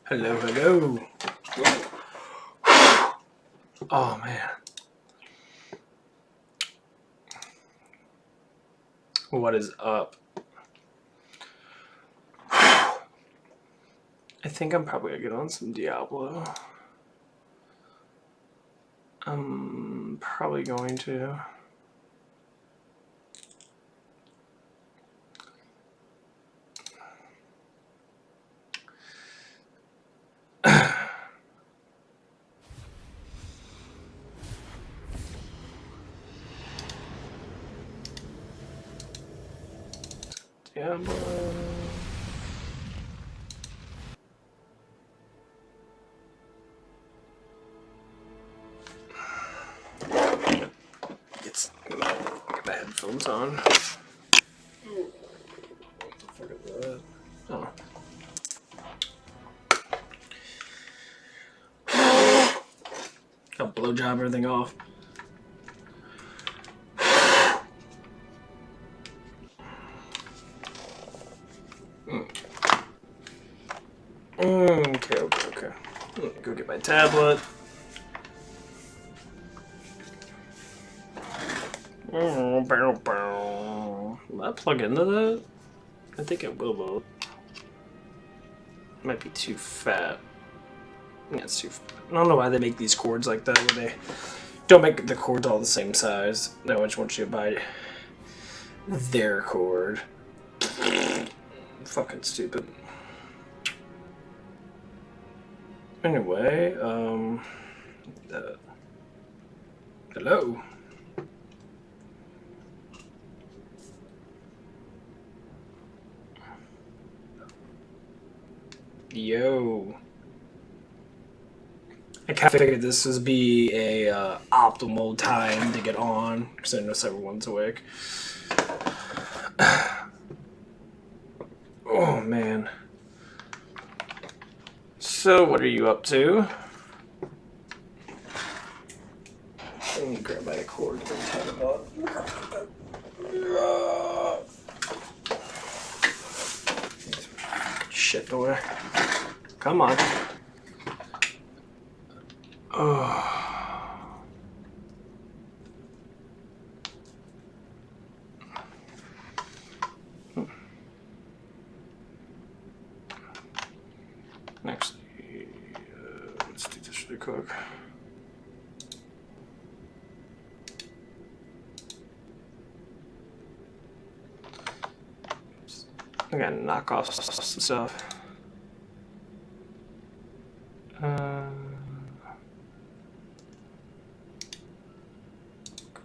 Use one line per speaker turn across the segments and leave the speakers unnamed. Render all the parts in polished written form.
Hello, hello. Oh man. What is up? I think I'm probably gonna get on some Diablo. I'm probably going to. Diablo. Get my headphones on. What the fuck is that? Oh. I'll blowjob everything off. Okay. Let me go get my tablet. Will that plug into that? I think it will, though. Might be too fat. Yeah, it's too fat. I don't know why they make these cords like that, where they don't make the cords all the same size. They always want you to buy their cord. Fucking stupid. Anyway, hello. Yo. I kind of figured this would be a optimal time to get on, because I know everyone's awake. Oh, man. So, what are you up to? Let me grab my cord and tie the knot. Shit away. Come on. Oh. Actually, let's do this really quick. I gotta knock off some stuff.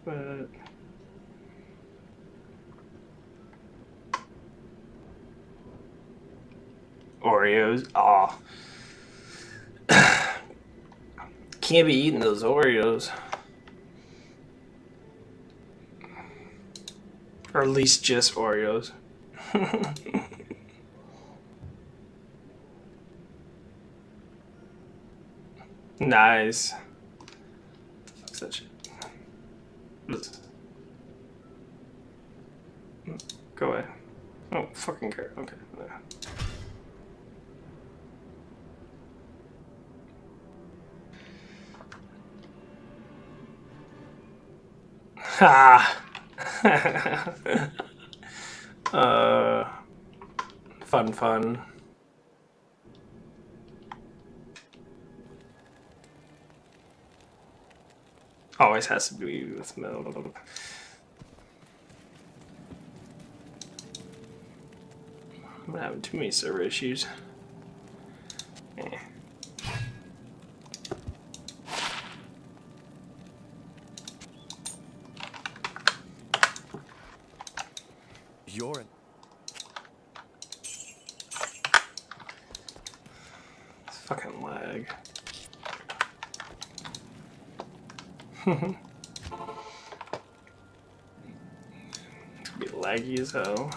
But Oreos. Aw. Can't be eating those Oreos. Or at least just Oreos. Nice. Fuck's that shit? Go away. Oh, fucking care. Okay. Ha! Fun. Always has to be with milk. I'm having too many server issues.
You're an...
It's fucking lag. It's gonna be laggy as hell.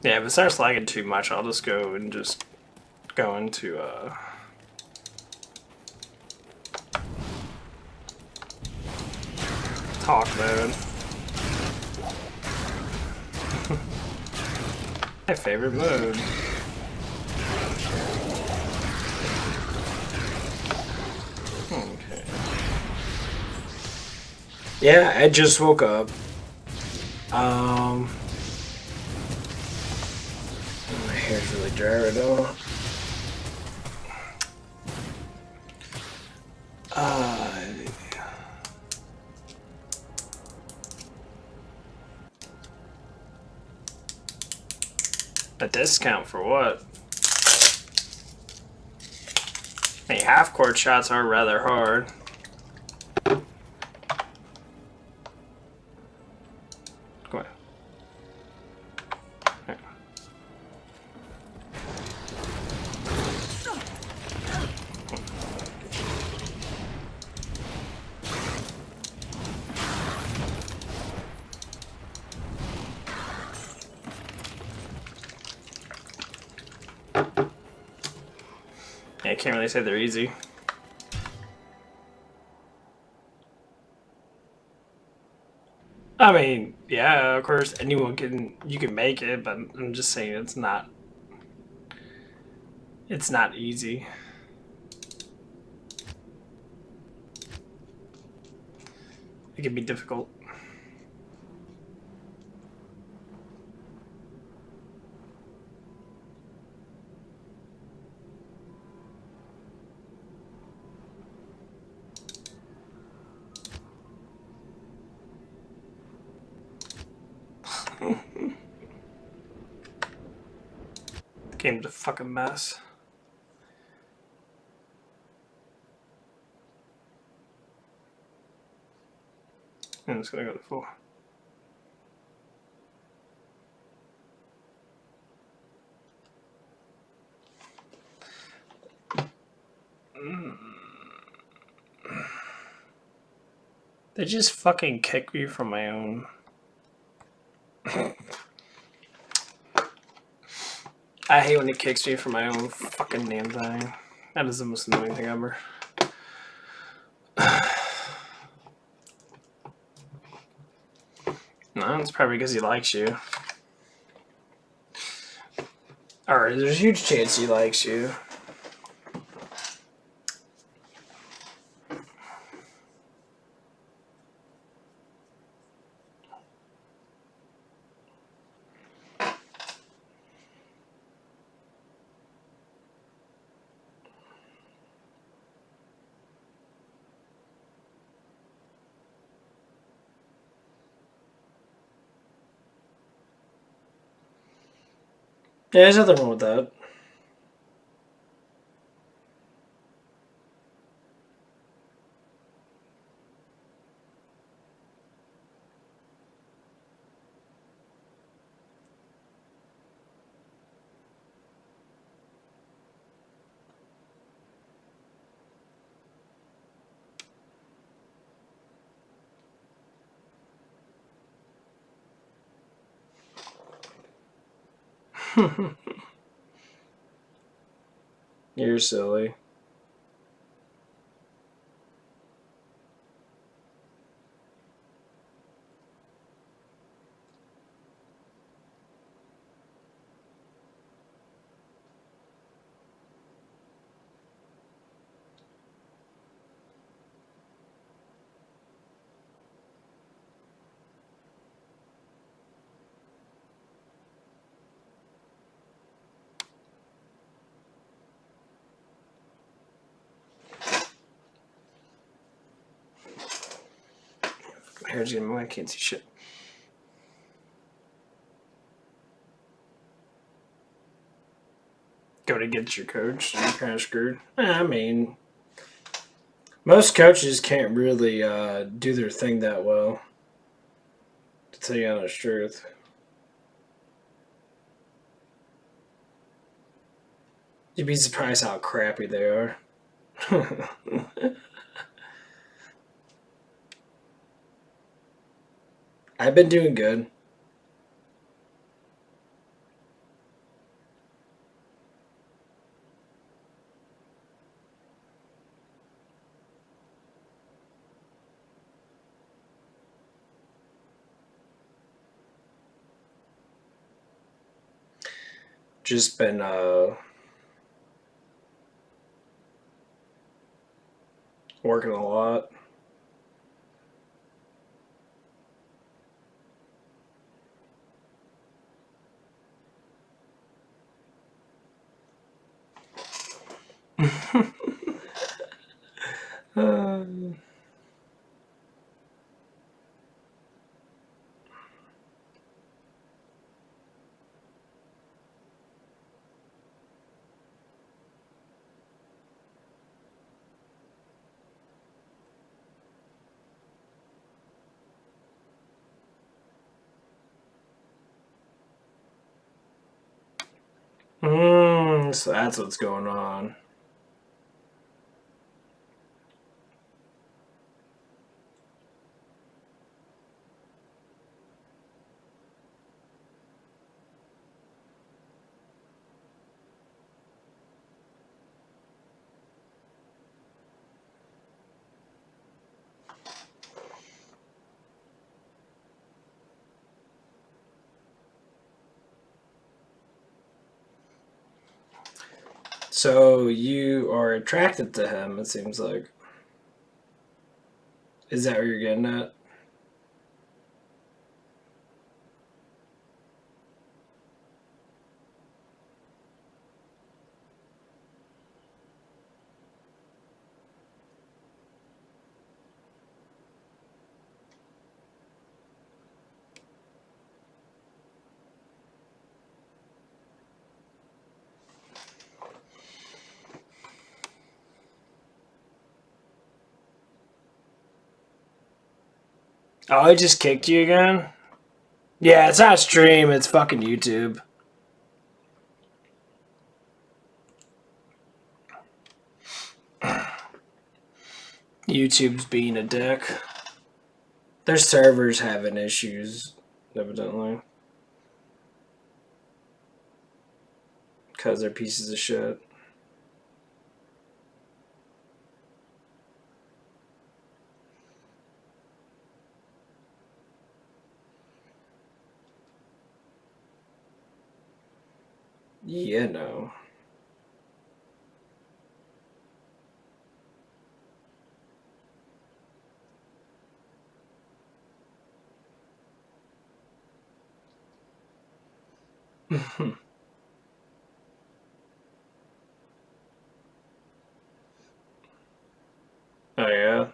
Yeah, Yeah, if it starts lagging too much, I'll just go and just go into talk mode. My favorite mode. Okay. Yeah, I just woke up. My hair's really dry right now. A discount for what? I mean, half-court shots are rather hard. Come on. Here. Yeah, I can't really say they're easy. I mean, yeah, of course, you can make it, but I'm just saying it's not easy. It can be difficult. The game's a fucking mess. I'm just gonna go to 4. They just fucking kick me from my own. I hate when it kicks me from my own fucking damn thing. That is the most annoying thing ever. No, it's probably because he likes you. Alright, there's a huge chance he likes you. Yeah, there's nothing wrong with that. You're silly. My hair's getting wet, I can't see shit. Go to get your coach, you're kind of screwed. I mean, most coaches can't really do their thing that well, to tell you honest truth. You'd be surprised how crappy they are. I've been doing good. just been working a lot. So that's what's going on. So you are attracted to him, it seems like. Is that what you're getting at? Oh, I just kicked you again? Yeah, it's not stream, it's fucking YouTube. YouTube's being a dick. Their servers having issues, evidently. Because they're pieces of shit. Yeah, no. Oh, yeah?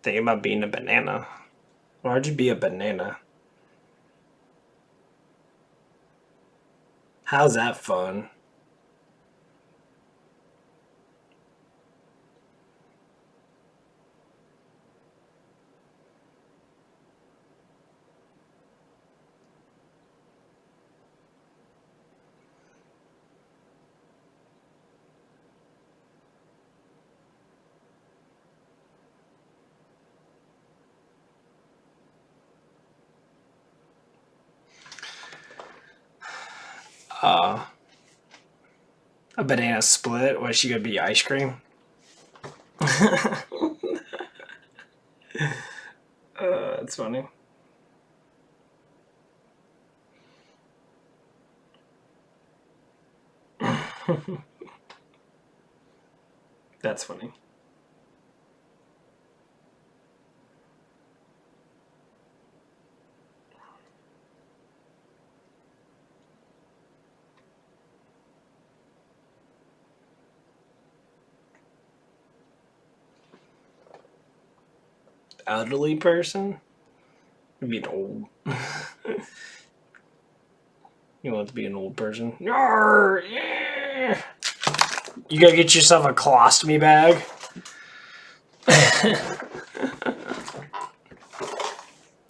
Thinking about being a banana. Why'd you be a banana? How's that fun? A banana split? Why she gonna be ice cream? That's funny. That's funny. Elderly person? You mean old? You want to be an old person? Yarr, yeah. You gotta get yourself a colostomy bag.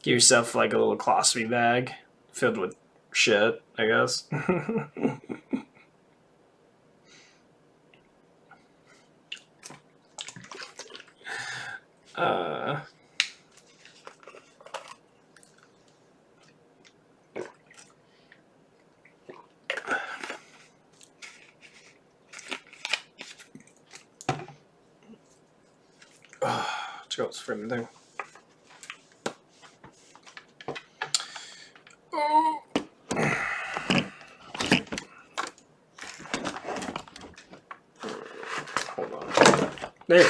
Get yourself like a little colostomy bag filled with shit, I guess. Uh, let's go with this framing thing. Hold on. There.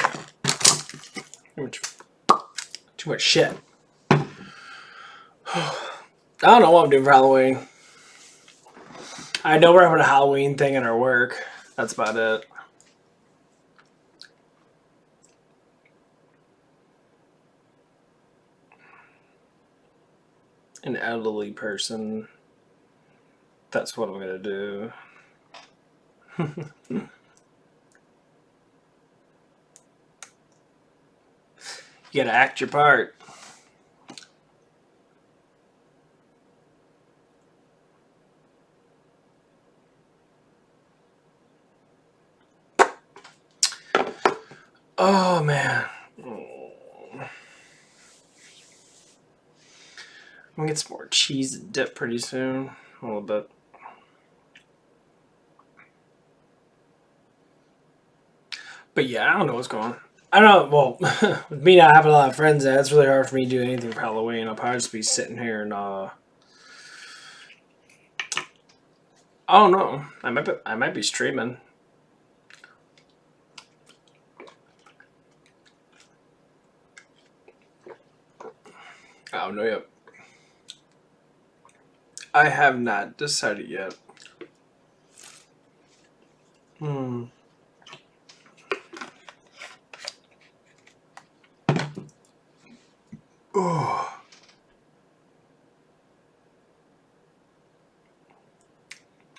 Too much shit. I don't know what I'm doing for Halloween. I know we're having a Halloween thing at our work. That's about it. An elderly person. That's what I'm gonna do. You gotta act your part. Oh man. I'm gonna get some more cheese and dip pretty soon. A little bit. But yeah, I don't know what's going on. I don't know. Well, with me not having a lot of friends, it's really hard for me to do anything for Halloween. I'll probably just be sitting here and I don't know. I might be streaming. I don't know yet. I have not decided yet. Oh.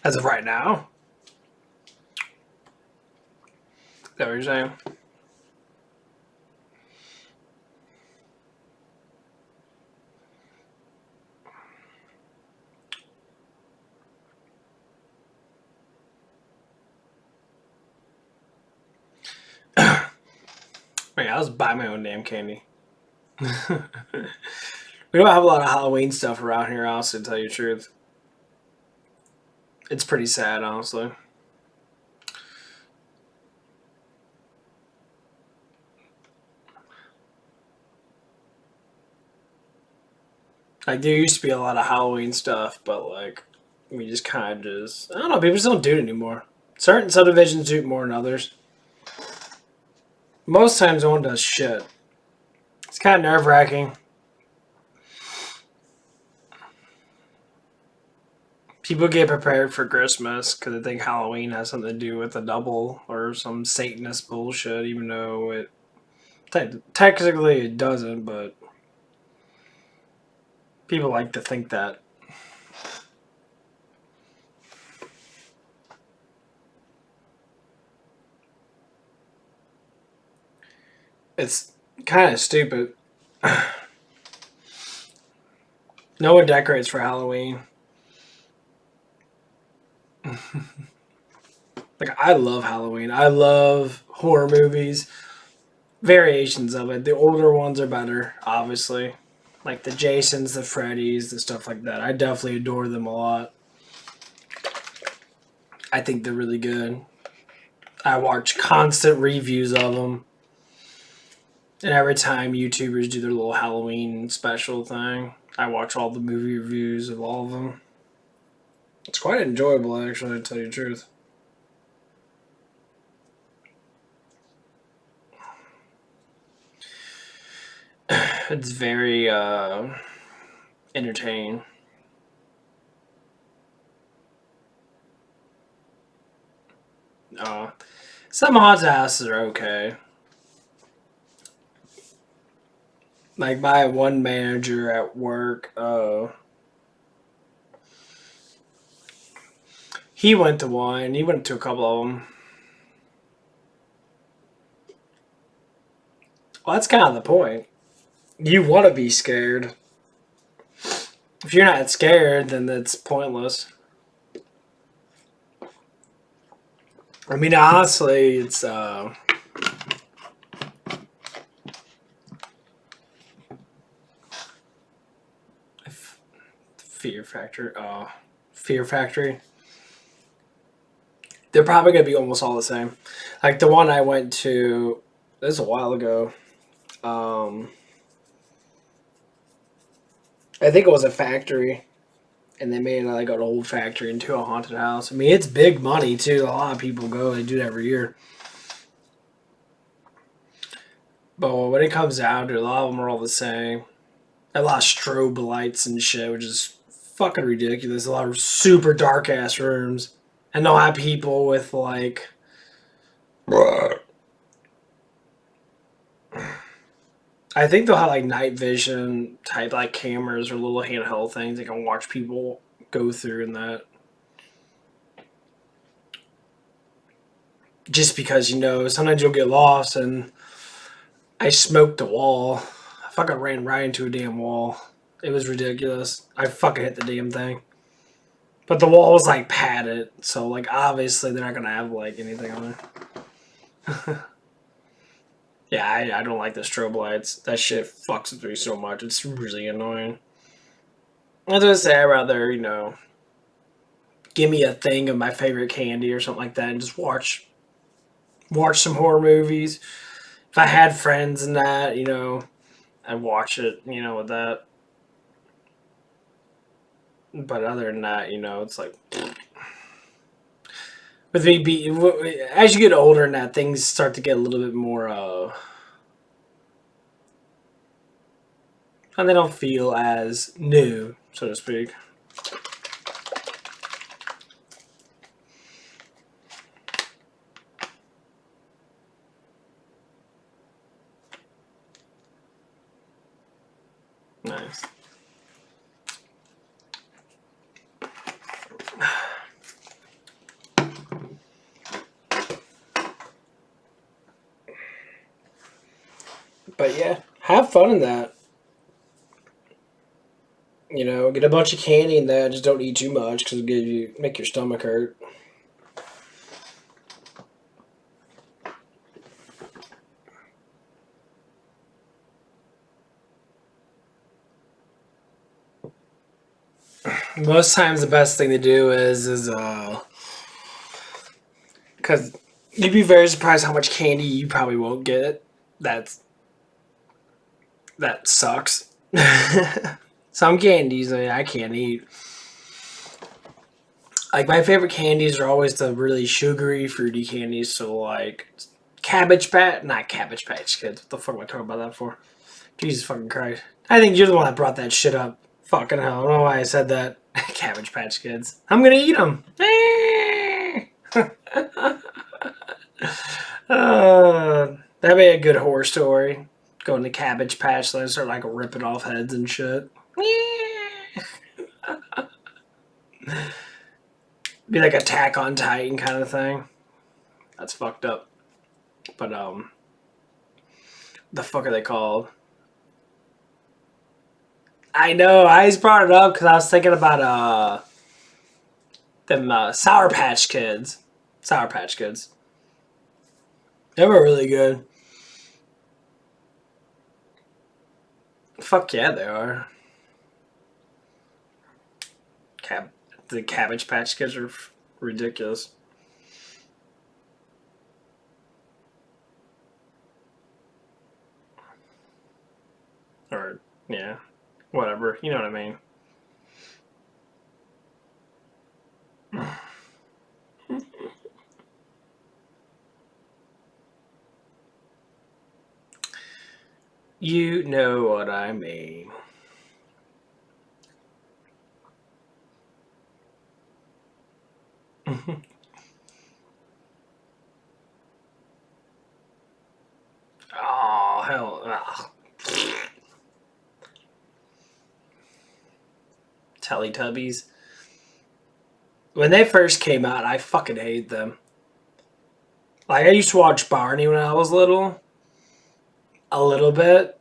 As of right now? Is that what you're saying? Wait, I'll just buy my own damn candy. We don't have a lot of Halloween stuff around here, honestly, to tell you the truth. It's pretty sad, honestly. Like, there used to be a lot of Halloween stuff, but, like, we just kind of just... I don't know, people just don't do it anymore. Certain subdivisions do it more than others. Most times no one does shit. It's kind of nerve-wracking. People get prepared for Christmas because they think Halloween has something to do with a double or some Satanist bullshit, even though it technically it doesn't, but people like to think that. It's kind of stupid. No one decorates for Halloween. Like, I love Halloween. I love horror movies. Variations of it. The older ones are better, obviously. Like the Jasons, the Freddys, the stuff like that. I definitely adore them a lot. I think they're really good. I watch constant reviews of them. And every time YouTubers do their little Halloween special thing, I watch all the movie reviews of all of them. It's quite enjoyable, actually, to tell you the truth. It's very entertaining. Some haunted houses are okay. Like my one manager at work, he went to one. He went to a couple of them. Well, that's kind of the point. You want to be scared. If you're not scared, then that's pointless. I mean, honestly, it's Fear Factory. Fear Factory. They're probably gonna be almost all the same. Like the one I went to, this was a while ago. I think it was a factory, and they made like an old factory into a haunted house. I mean, it's big money too. A lot of people go. They do it every year. But when it comes down to it, a lot of them are all the same. A lot of strobe lights and shit, which is fucking ridiculous. A lot of super dark ass rooms, and they'll have people with like. I think they'll have like night vision type like cameras or little handheld things they can watch people go through and that. Just because, you know, sometimes you'll get lost and I smoked a wall. I fucking ran right into a damn wall. It was ridiculous. I fucking hit the damn thing. But the wall was like padded, so like obviously they're not gonna have like anything on it. Yeah, I don't like the strobe lights. That shit fucks with me so much. It's really annoying. As I say, I'd rather, you know, give me a thing of my favorite candy or something like that and just watch some horror movies. If I had friends and that, you know, I'd watch it, you know, with that. But other than that, you know, it's like with me as you get older and that, things start to get a little bit more and they don't feel as new, so to speak. Nice. But yeah, have fun in that. You know, get a bunch of candy in that. Just don't eat too much because it'll make your stomach hurt. Most times, the best thing to do is because you'd be very surprised how much candy you probably won't get. That sucks. Some candies I can't eat. Like my favorite candies are always the really sugary, fruity candies. So like not Cabbage Patch Kids. What the fuck am I talking about that for? Jesus fucking Christ! I think you're the one that brought that shit up. Fucking hell! I don't know why I said that. Cabbage Patch Kids. I'm gonna eat them. That'd be a good horror story. Going to Cabbage Patch, so they start like ripping off heads and shit. Be like Attack on Titan kind of thing. That's fucked up. But the fuck are they called? I know. I just brought it up because I was thinking about them Sour Patch Kids. Sour Patch Kids. They were really good. Fuck yeah, they are. The Cabbage Patch Kids are ridiculous. Or, yeah. Whatever. You know what I mean. You know what I mean. Oh, hell. Ugh. Teletubbies. When they first came out, I fucking hated them. Like, I used to watch Barney when I was little. A little bit.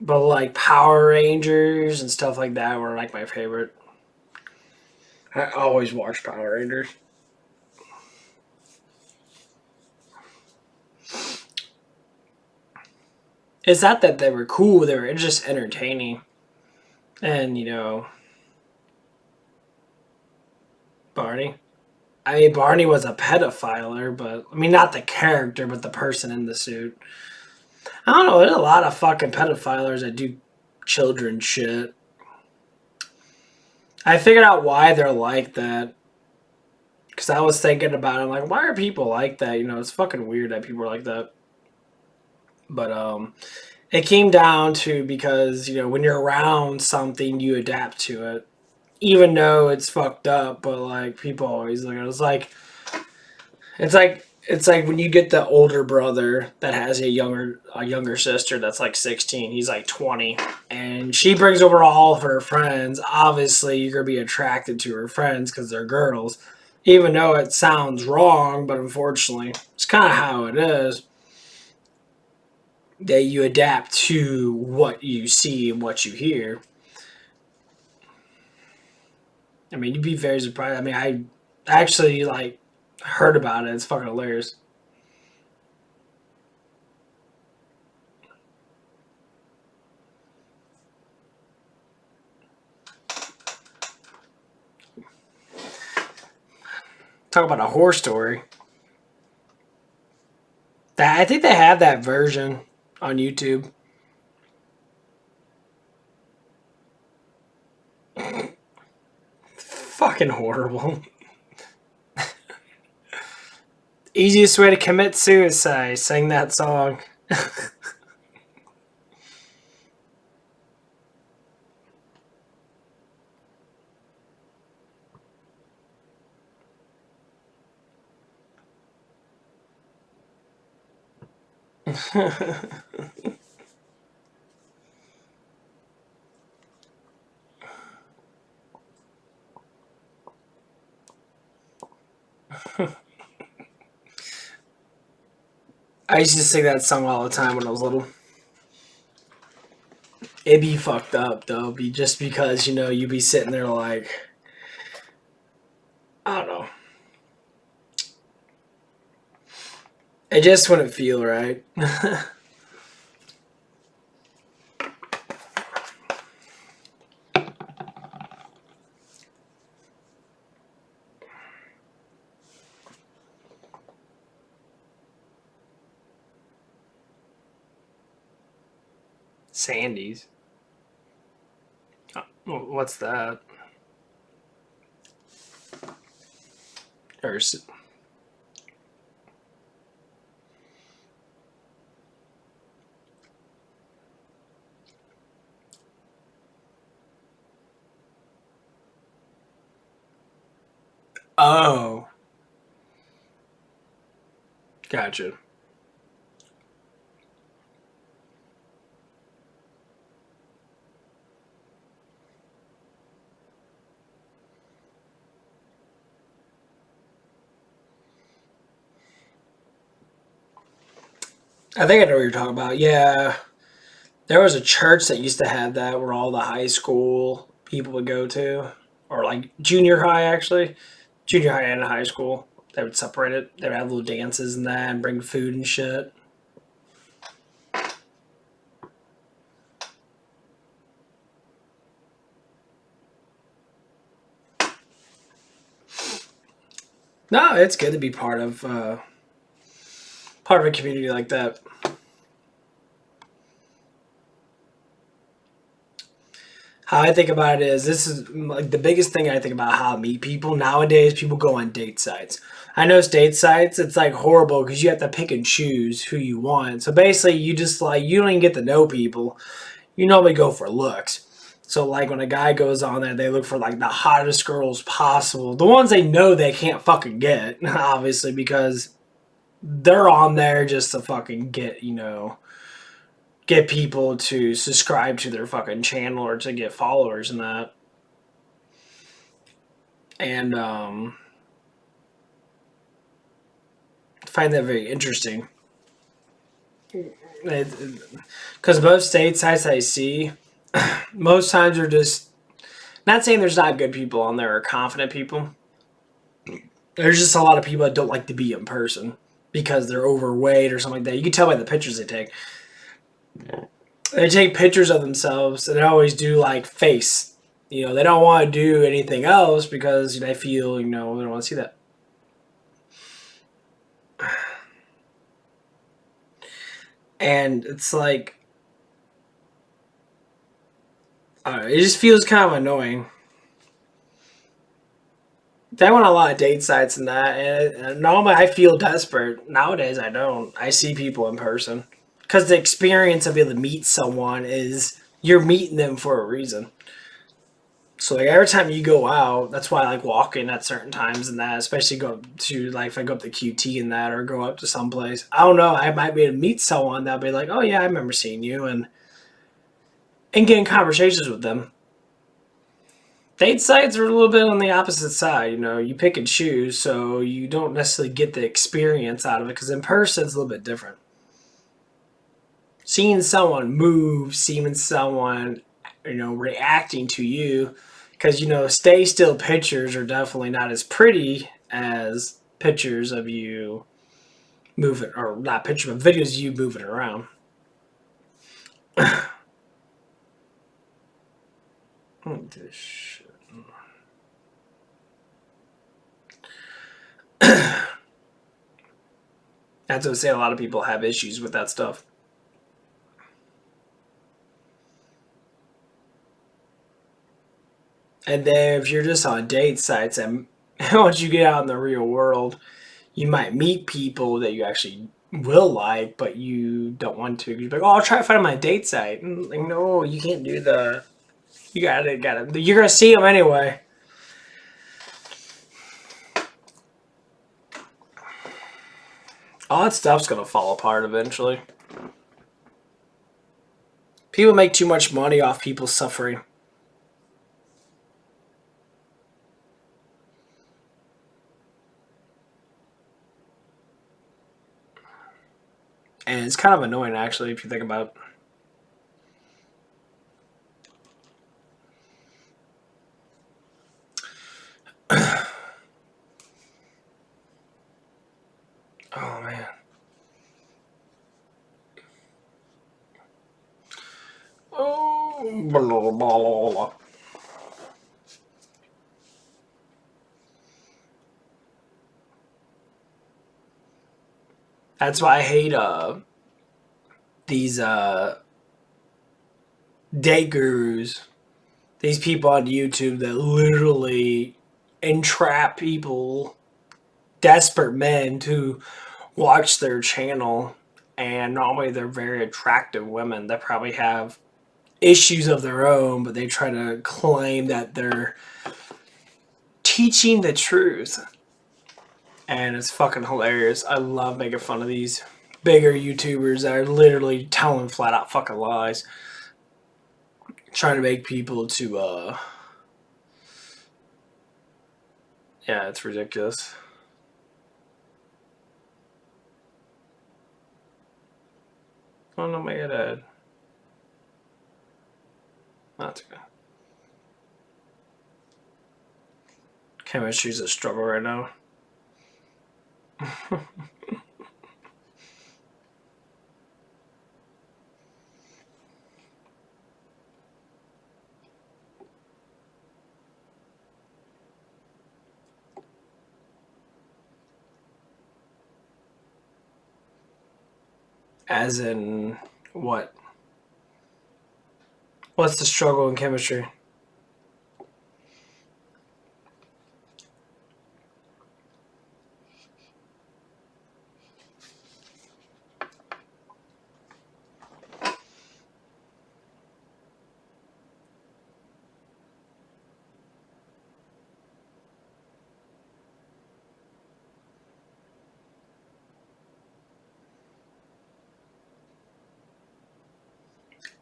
But, like, Power Rangers and stuff like that were, like, my favorite. I always watched Power Rangers. It's not that they were cool, they were just entertaining. And, you know, Barney. I mean, Barney was a pedophiler, but I mean, not the character, but the person in the suit. I don't know. There's a lot of fucking pedophilers that do children shit. I figured out why they're like that. Because I was thinking about it. I'm like, why are people like that? You know, it's fucking weird that people are like that. But, it came down to because, you know, when you're around something, you adapt to it. Even though it's fucked up, but, like, people always look at it. It's like when you get the older brother that has a younger sister that's like 16, he's like 20, and she brings over all of her friends. Obviously, you're gonna be attracted to her friends because they're girls, even though it sounds wrong. But unfortunately, it's kind of how it is. That you adapt to what you see and what you hear. I mean, you'd be very surprised. I mean, I actually like heard about it. It's fucking hilarious. Talk about a horror story. I think they have that version on YouTube. Fucking horrible. Easiest way to commit suicide, sing that song. I used to sing that song all the time when I was little. It'd be fucked up though, just because, you know, you'd be sitting there like, I don't know. It just wouldn't feel right. Sandy's. What's that? Or oh, gotcha. I think I know what you're talking about. Yeah, there was a church that used to have that where all the high school people would go to, or like junior high actually, junior high and high school. They would separate it. They would have little dances and that, and bring food and shit. No, it's good to be part of a community like that. How I think about it is this is like the biggest thing I think about how I meet people nowadays. People go on date sites. I know date sites. It's like horrible because you have to pick and choose who you want. So basically, you just like you don't even get to know people. You normally go for looks. So like when a guy goes on there, they look for like the hottest girls possible, the ones they know they can't fucking get, obviously because they're on there just to fucking get, you know, get people to subscribe to their fucking channel or to get followers and that. And find that very interesting. Because most state sites I see, most times are just not saying there's not good people on there or confident people. There's just a lot of people that don't like to be in person because they're overweight or something like that. You can tell by the pictures they take. They take pictures of themselves and they always do like face. You know, they don't want to do anything else because they feel, you know, they don't want to see that. And it's like, it just feels kind of annoying. They went on a lot of date sites and that, and normally I feel desperate. Nowadays I don't. I see people in person because the experience of being able to meet someone is you're meeting them for a reason. So like every time you go out, that's why I like walking at certain times and that, especially go to like if I go up to QT and that or go up to someplace. I don't know, I might be able to meet someone that'll be like, oh yeah, I remember seeing you and getting conversations with them. Date sites are a little bit on the opposite side. You know, you pick and choose, so you don't necessarily get the experience out of it because in person it's a little bit different. Seeing someone move, seeing someone, you know, reacting to you, because you know, stay still pictures are definitely not as pretty as pictures of you moving, or not pictures, but videos of you moving around. This shit. That's what I say. A lot of people have issues with that stuff. And then if you're just on date sites, and once you get out in the real world, you might meet people that you actually will like, but you don't want to. You're like, oh, I'll try to find my date site. And like, no, you can't do that. You gotta. You're gonna see them anyway. All that stuff's gonna fall apart eventually. People make too much money off people suffering. And it's kind of annoying, actually, if you think about it. Oh, man. Oh, blah, blah, blah, blah. That's why I hate these date gurus, these people on YouTube that literally entrap people, desperate men, to watch their channel. And normally they're very attractive women that probably have issues of their own, but they try to claim that they're teaching the truth. And it's fucking hilarious. I love making fun of these bigger YouTubers that are literally telling flat out fucking lies, trying to make people to yeah, it's ridiculous. Oh no, my head. That's okay. Chemistry's a struggle right now. As in what? What's the struggle in chemistry?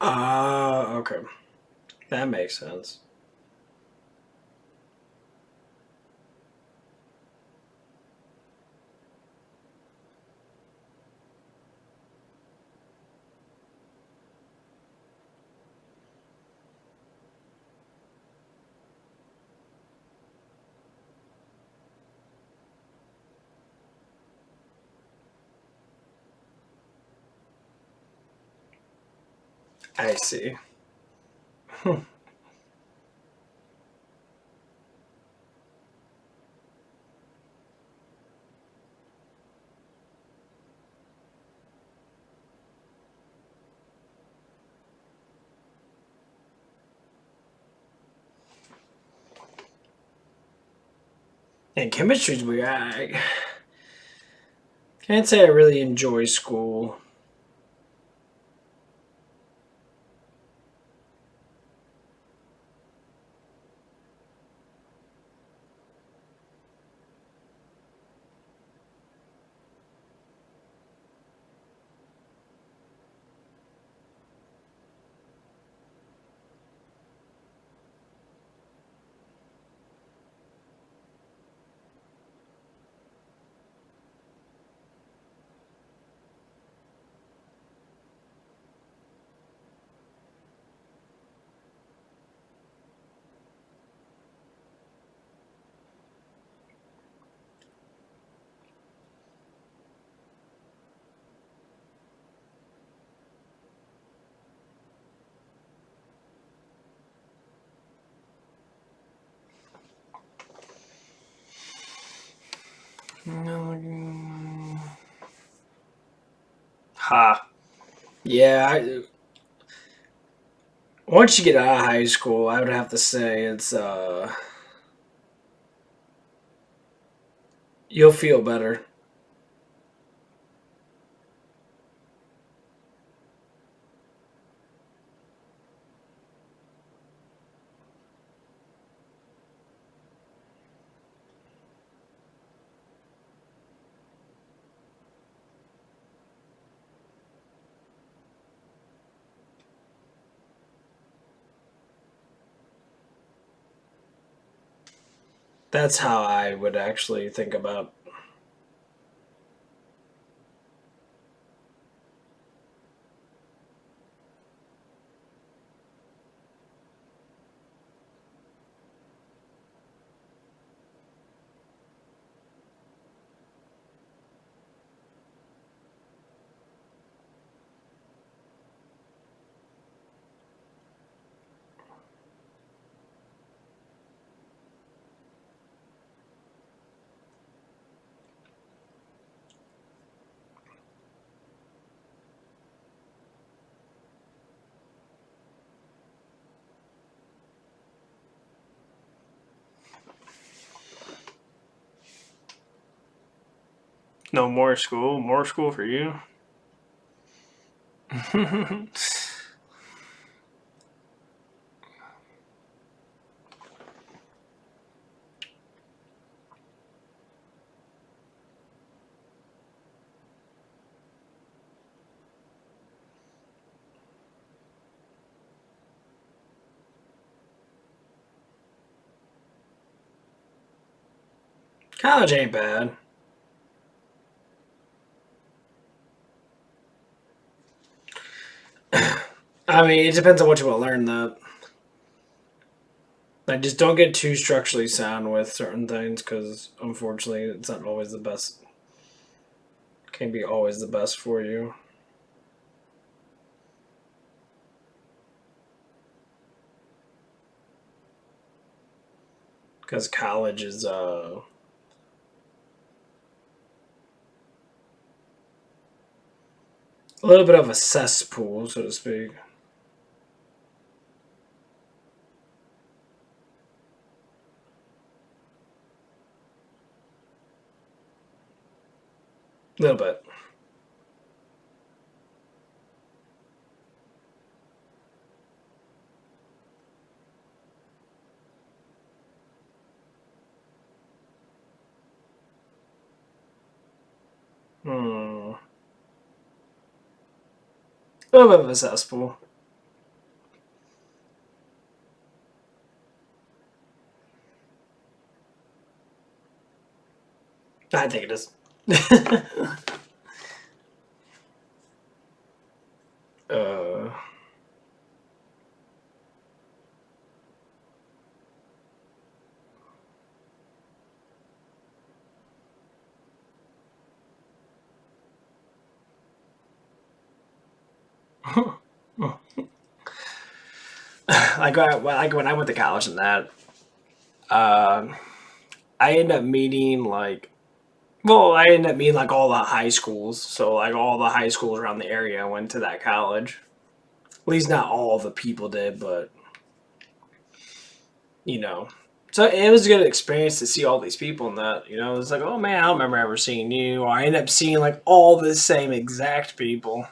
Ah, okay. That makes sense. I see. And chemistry's weird. I can't say I really enjoy school. Ha. Yeah, once you get out of high school, I would have to say it's you'll feel better. That's how I would actually think about. No more school, more school for you. College ain't bad. I mean, it depends on what you want to learn, though. Like, just don't get too structurally sound with certain things, because unfortunately, it's not always the best. Can't be always the best for you. Because college is a little bit of a cesspool, so to speak. A little bit. Hmm. A little bit of a cesspool. I think it is. uh, like when I went to college and that, uh, I ended up meeting I ended up meeting like all the high schools. So like all the high schools around the area went to that college. At least not all the people did, but you know, So it was a good experience to see all these people in that, you know, it was like, oh man, I don't remember ever seeing you, or I end up seeing like all the same exact people.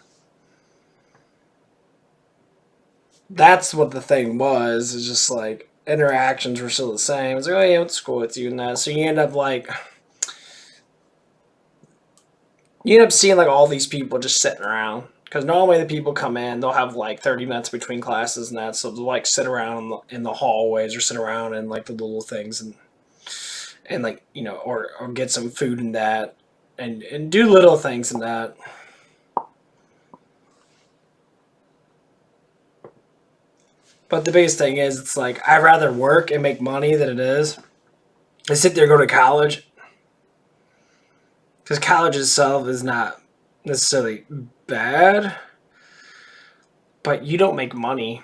That's what the thing was, is just like interactions were still the same. It's like, oh yeah, I went to school with you and that. So you end up like seeing like all these people just sitting around. Because normally the people come in, they'll have like 30 minutes between classes and that, so they'll like sit around in the hallways or sit around in like the little things and like, you know, or get some food and that and do little things and that. But the biggest thing is, it's like I'd rather work and make money than it is to sit there and go to college. Because college itself is not necessarily bad, but you don't make money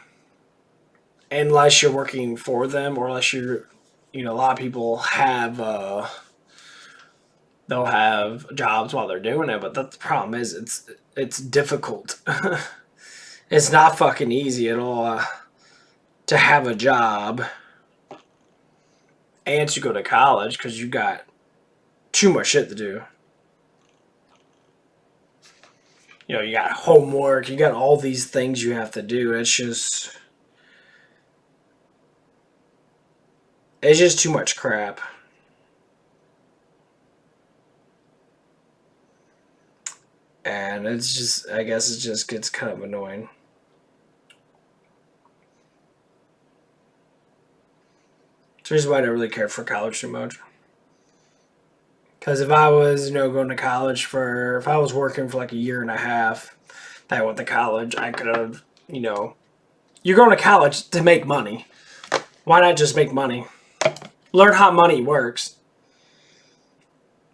unless you're working for them, or unless you're, you know, a lot of people have they'll have jobs while they're doing it, but the problem is it's difficult. It's not fucking easy at all to have a job and to go to college, because you got too much shit to do. You know, you got homework, you got all these things you have to do. It's just too much crap. And it's just, I guess it just gets kind of annoying. It's the reason why I don't really care for college too much. Because if I was, you know, going to college if I was working for like a year and a half, that I went to college, I could have, you know, you're going to college to make money. Why not just make money? Learn how money works.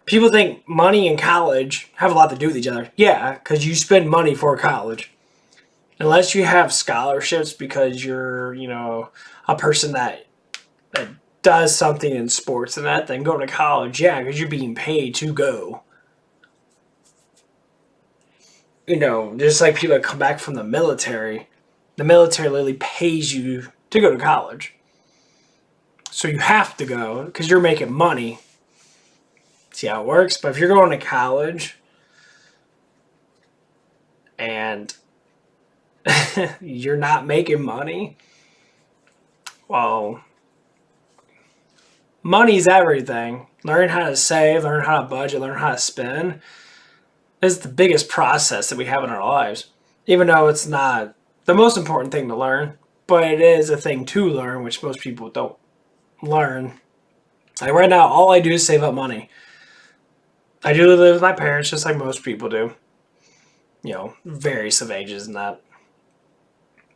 People think money and college have a lot to do with each other. Yeah, because you spend money for college. Unless you have scholarships because you're, you know, a person that does something in sports and that, then go to college, yeah, because you're being paid to go. You know, just like people that come back from the military literally pays you to go to college. So you have to go because you're making money. See how it works? But if you're going to college and you're not making money, well, money's everything. Learn how to save, learn how to budget, learn how to spend is the biggest process that we have in our lives. Even though it's not the most important thing to learn, but it is a thing to learn, which most people don't learn. Like right now, all I do is save up money. I do live with my parents just like most people do. You know, various of ages and that.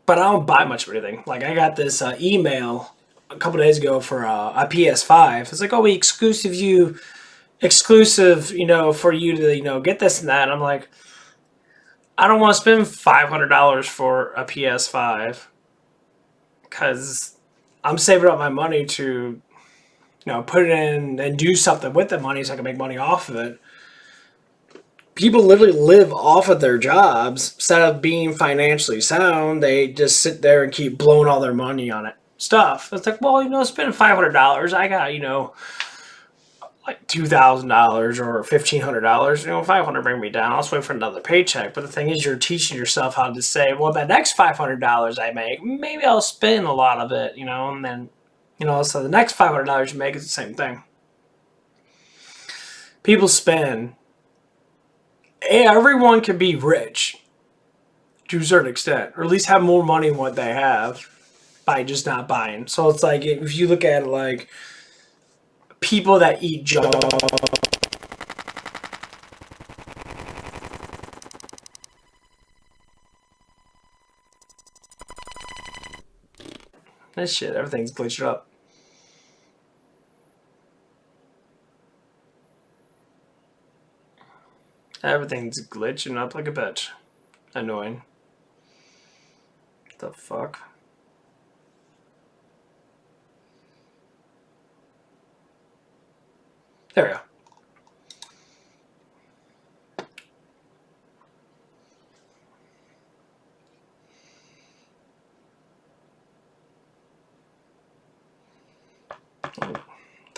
But I don't buy much of anything. Like I got this email a couple days ago for a PS5. It's like, oh, exclusive, you know, for you to, you know, get this and that. And I'm like, I don't want to spend $500 for a PS5 because I'm saving up my money to, you know, put it in and do something with the money so I can make money off of it. People literally live off of their jobs. Instead of being financially sound, they just sit there and keep blowing all their money on it. Stuff. It's like, well, you know, spending $500, I got, you know, like $2,000 or $1,500. You know, $500 bring me down. I'll just wait for another paycheck. But the thing is, you're teaching yourself how to say, well, that next $500 I make, maybe I'll spend a lot of it, you know, and then, you know, so the next $500 you make is the same thing. People spend. Everyone can be rich to a certain extent, or at least have more money than what they have by just not buying. So it's like, if you look at it like people that eat junk. This shit, everything's glitched up. Everything's glitching up like a bitch. Annoying. What the fuck? There we go.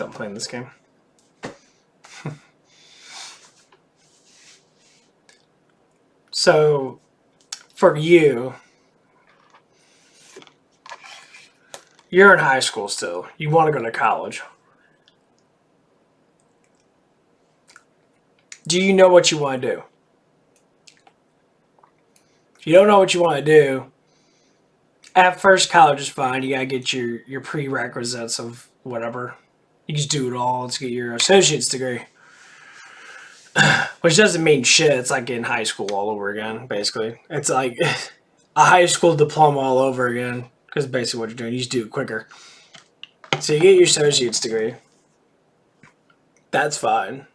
stop playing this game. So, for you, you're in high school still. You want to go to college. Do you know what you want to do? If you don't know what you want to do, at first college is fine. You gotta get your prerequisites of whatever. You just do it all to get your associate's degree. Which doesn't mean shit. It's like getting high school all over again, basically. It's like a high school diploma all over again. Because basically what you're doing, you just do it quicker. So you get your associate's degree. That's fine.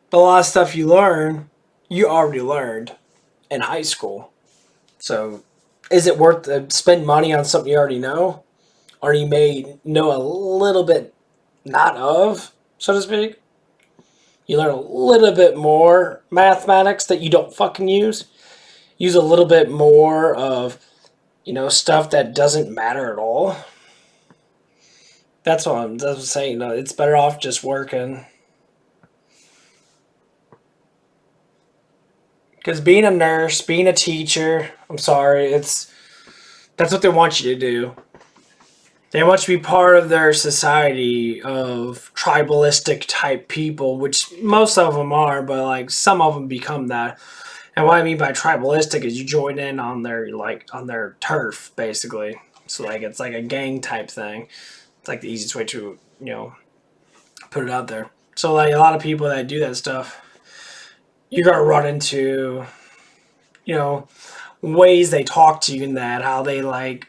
But a lot of stuff you learn, you already learned in high school. So is it worth to spend money on something you already know? Or you may know a little bit not of, so to speak? You learn a little bit more mathematics that you don't fucking use. Use a little bit more of, stuff that doesn't matter at all. That's what I'm saying. It's better off just working. Because being a nurse, being a teacher, I'm sorry, that's what they want you to do. They want you to be part of their society of tribalistic type people, which most of them are, but like some of them become that. And what I mean by tribalistic is you join in on their turf, basically. So like it's like a gang type thing. It's like the easiest way to, put it out there. So like a lot of people that do that stuff, you're gonna run into, ways they talk to you in that, how they like,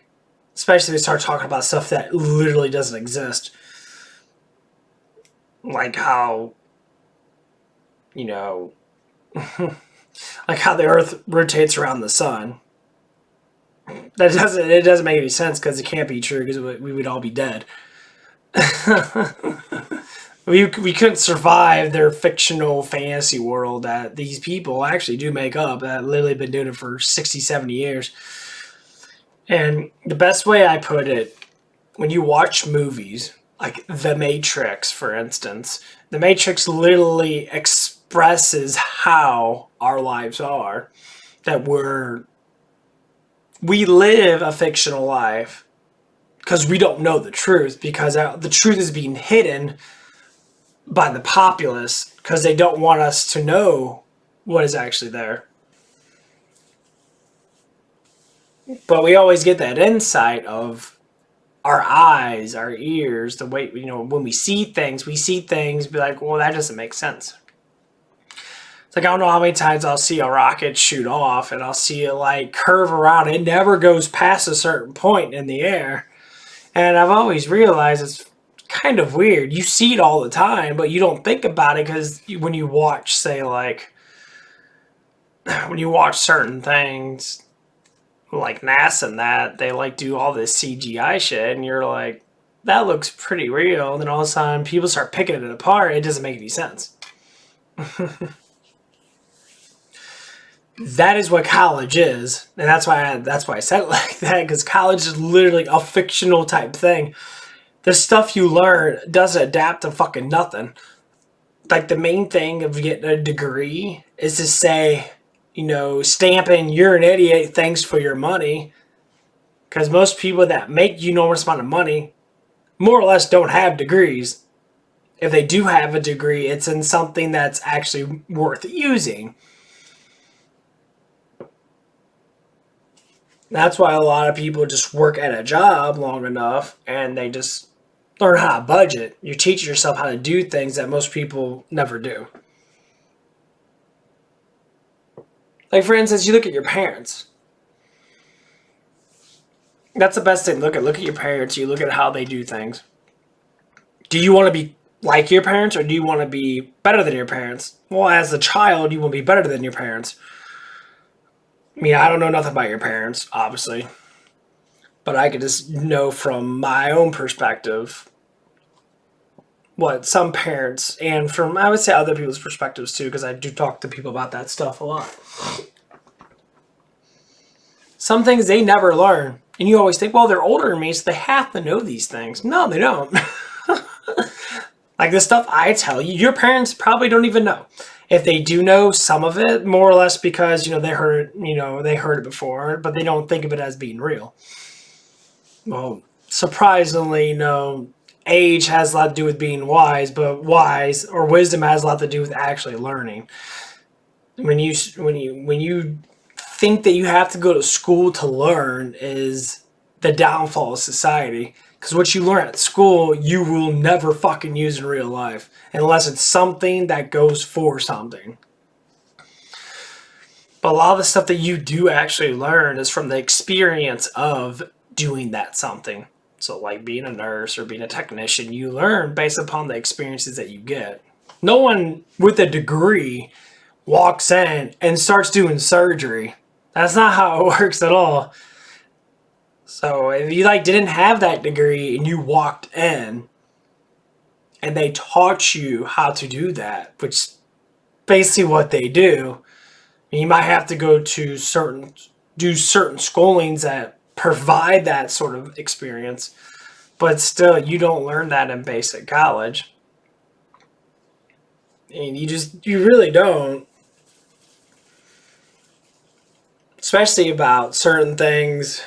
especially they start talking about stuff that literally doesn't exist. Like how, like how the Earth rotates around the sun. It doesn't make any sense because it can't be true because we would all be dead. We couldn't survive their fictional fantasy world that these people actually do make up that literally been doing it for 60, 70 years. And the best way I put it, when you watch movies, like The Matrix, for instance, The Matrix literally expresses how our lives are. That we live a fictional life because we don't know the truth, because the truth is being hidden by the populace because they don't want us to know what is actually there. But we always get that insight of our eyes, our ears, the way, when we see things, be like, well, that doesn't make sense. It's like, I don't know how many times I'll see a rocket shoot off and I'll see it like curve around. It never goes past a certain point in the air. And I've always realized it's kind of weird. You see it all the time, but you don't think about it because when you watch, say, like, when you watch certain things like NASA and that, they like do all this CGI shit and you're like, that looks pretty real. And then all of a sudden people start picking it apart. It doesn't make any sense. That is what college is. And that's why I said it like that, because college is literally a fictional type thing. The stuff you learn doesn't adapt to fucking nothing. Like the main thing of getting a degree is to say, stamping, you're an idiot, thanks for your money. Because most people that make enormous amount of money more or less don't have degrees. If they do have a degree, it's in something that's actually worth using. That's why a lot of people just work at a job long enough and they just learn how to budget. You teach yourself how to do things that most people never do. Like, for instance, you look at your parents. That's the best thing to look at. Look at your parents. You look at how they do things. Do you want to be like your parents or do you want to be better than your parents? Well, as a child, you want to be better than your parents. I mean, I don't know nothing about your parents, obviously. But I could just know from my own perspective what some parents, and from, I would say, other people's perspectives too, because I do talk to people about that stuff a lot. Some things they never learn. And you always think, well, they're older than me, so they have to know these things. No, they don't. Like the stuff I tell you, your parents probably don't even know. If they do know some of it, more or less because, they heard it before, but they don't think of it as being real. Well, surprisingly, age has a lot to do with being wise, but wise or wisdom has a lot to do with actually learning. When you think that you have to go to school to learn is the downfall of society. Because what you learn at school, you will never fucking use in real life. Unless it's something that goes for something. But a lot of the stuff that you do actually learn is from the experience of doing that something. So like being a nurse or being a technician, you learn based upon the experiences that you get. No one with a degree walks in and starts doing surgery. That's not how it works at all. So if you didn't have that degree and you walked in and they taught you how to do that, which is basically what they do, and you might have to go to certain schoolings that provide that sort of experience, but still you don't learn that in basic college. And you really don't. Especially about certain things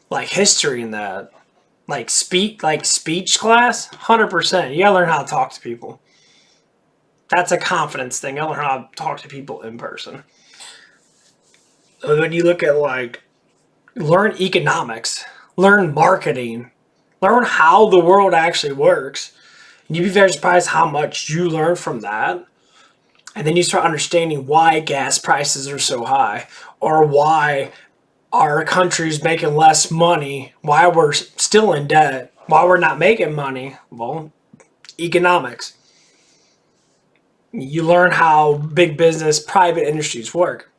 like history and that. Like speech class, 100%. You gotta learn how to talk to people. That's a confidence thing. You gotta learn how to talk to people in person. When you look at learn economics, learn marketing, learn how the world actually works. And you'd be very surprised how much you learn from that. And then you start understanding why gas prices are so high, or why our country's making less money, why we're still in debt, why we're not making money. Well, economics. You learn how big business, private industries work.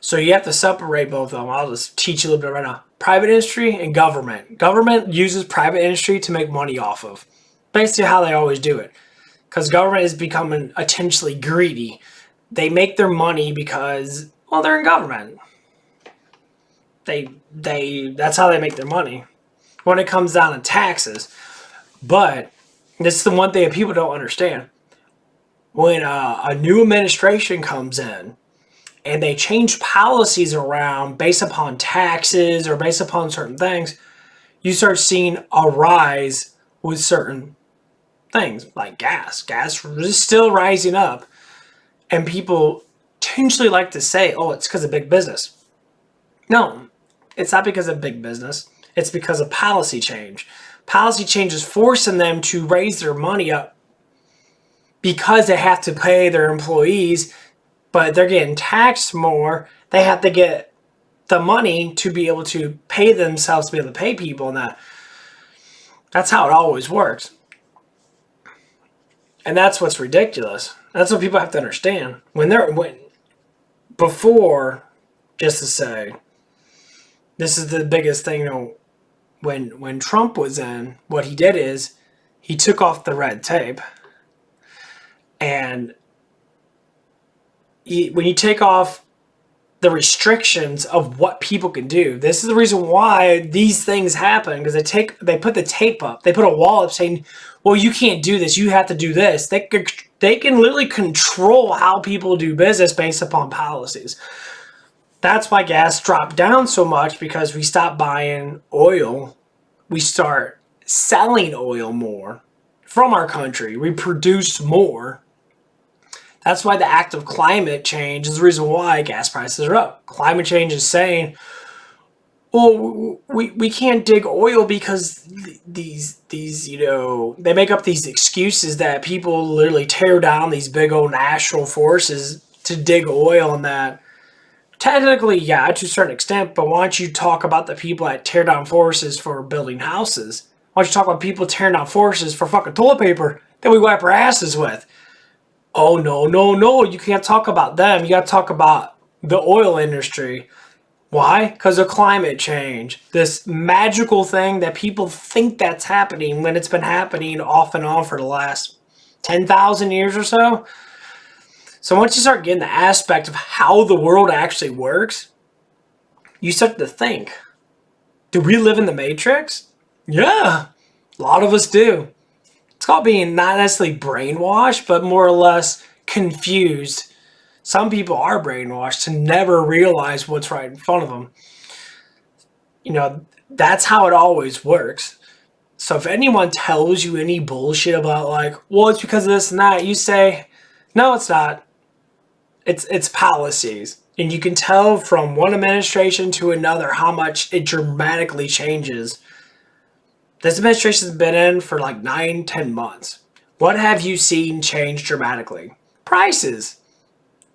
So you have to separate both of them. I'll just teach you a little bit right now. Private industry and government. Government uses private industry to make money off of. Basically how they always do it. Because government is becoming intentionally greedy. They make their money because, well, they're in government. That's how they make their money when it comes down to taxes. But this is the one thing that people don't understand. When a new administration comes in and they change policies around based upon taxes or based upon certain things, you start seeing a rise with certain things like gas. Gas is still rising up, and people intentionally like to say, oh, it's because of big business. No, it's not because of big business. It's because of policy change. Policy change is forcing them to raise their money up because they have to pay their employees, but they're getting taxed more. They have to get the money to be able to pay themselves to be able to pay people, and that's how it always works. And that's what's ridiculous. That's what people have to understand. Before, just to say, this is the biggest thing, when Trump was in, what he did is he took off the red tape. And when you take off the restrictions of what people can do, this is the reason why these things happen, because they put the tape up. They put a wall up saying, well, you can't do this. You have to do this. They can literally control how people do business based upon policies. That's why gas dropped down so much, because we stopped buying oil. We start selling oil more from our country. We produce more. That's why the act of climate change is the reason why gas prices are up. Climate change is saying, well, we can't dig oil because these they make up these excuses that people literally tear down these big old natural forces to dig oil, and that technically, yeah, to a certain extent, but why don't you talk about the people that tear down forests for building houses? Why don't you talk about people tearing down forests for fucking toilet paper that we wipe our asses with? Oh, no, you can't talk about them. You got to talk about the oil industry. Why? Because of climate change. This magical thing that people think that's happening when it's been happening off and on for the last 10,000 years or so. So once you start getting the aspect of how the world actually works, you start to think, do we live in the Matrix? Yeah, a lot of us do. It's called being not necessarily brainwashed, but more or less confused. Some people are brainwashed to never realize what's right in front of them. You know, that's how it always works. So if anyone tells you any bullshit about like, well, it's because of this and that, you say, no, it's not. It's policies. And you can tell from one administration to another how much it dramatically changes. This administration's been in for like 9, 10 months. What have you seen change dramatically? Prices.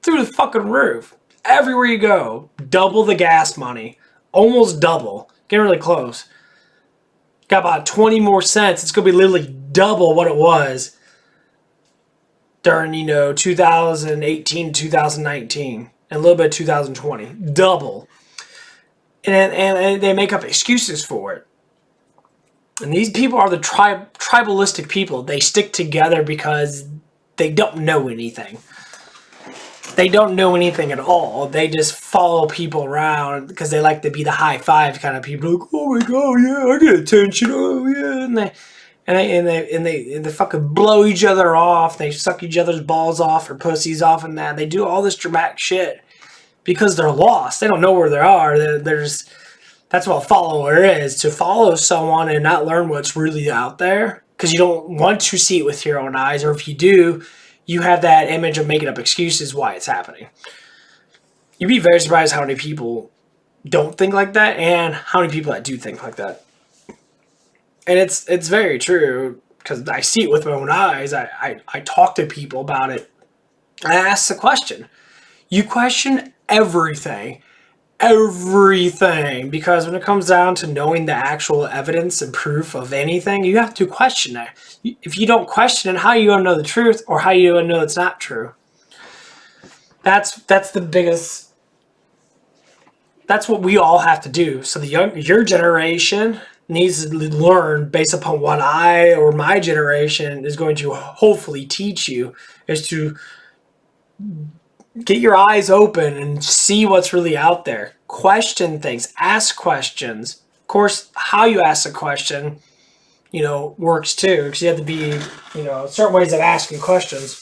Through the fucking roof. Everywhere you go. Double the gas money. Almost double. Getting really close. Got about 20 more cents. It's going to be literally double what it was during, 2018, 2019, and a little bit of 2020. Double. And they make up excuses for it. And these people are the tribalistic people. They stick together because they don't know anything. They don't know anything at all. They just follow people around because they like to be the high five kind of people. Like, oh my god, yeah, I get attention. Oh yeah, and they fucking blow each other off. They suck each other's balls off or pussies off, and that they do all this dramatic shit because they're lost. They don't know where they are. That's what a follower is, to follow someone and not learn what's really out there because you don't want to see it with your own eyes, or if you do, you have that image of making up excuses why it's happening. You'd be very surprised how many people don't think like that and how many people that do think like that. And it's very true because I see it with my own eyes. I talk to people about it. I ask the question. You question everything. Everything. Because when it comes down to knowing the actual evidence and proof of anything, you have to question it. If you don't question it, how are you going to know the truth, or how are you going to know it's not true? That's the biggest... That's what we all have to do. So your generation needs to learn based upon what I or my generation is going to hopefully teach you, is to get your eyes open and see what's really out there. Question things. Ask questions. Of course, how you ask a question, works too, because you have to be, certain ways of asking questions.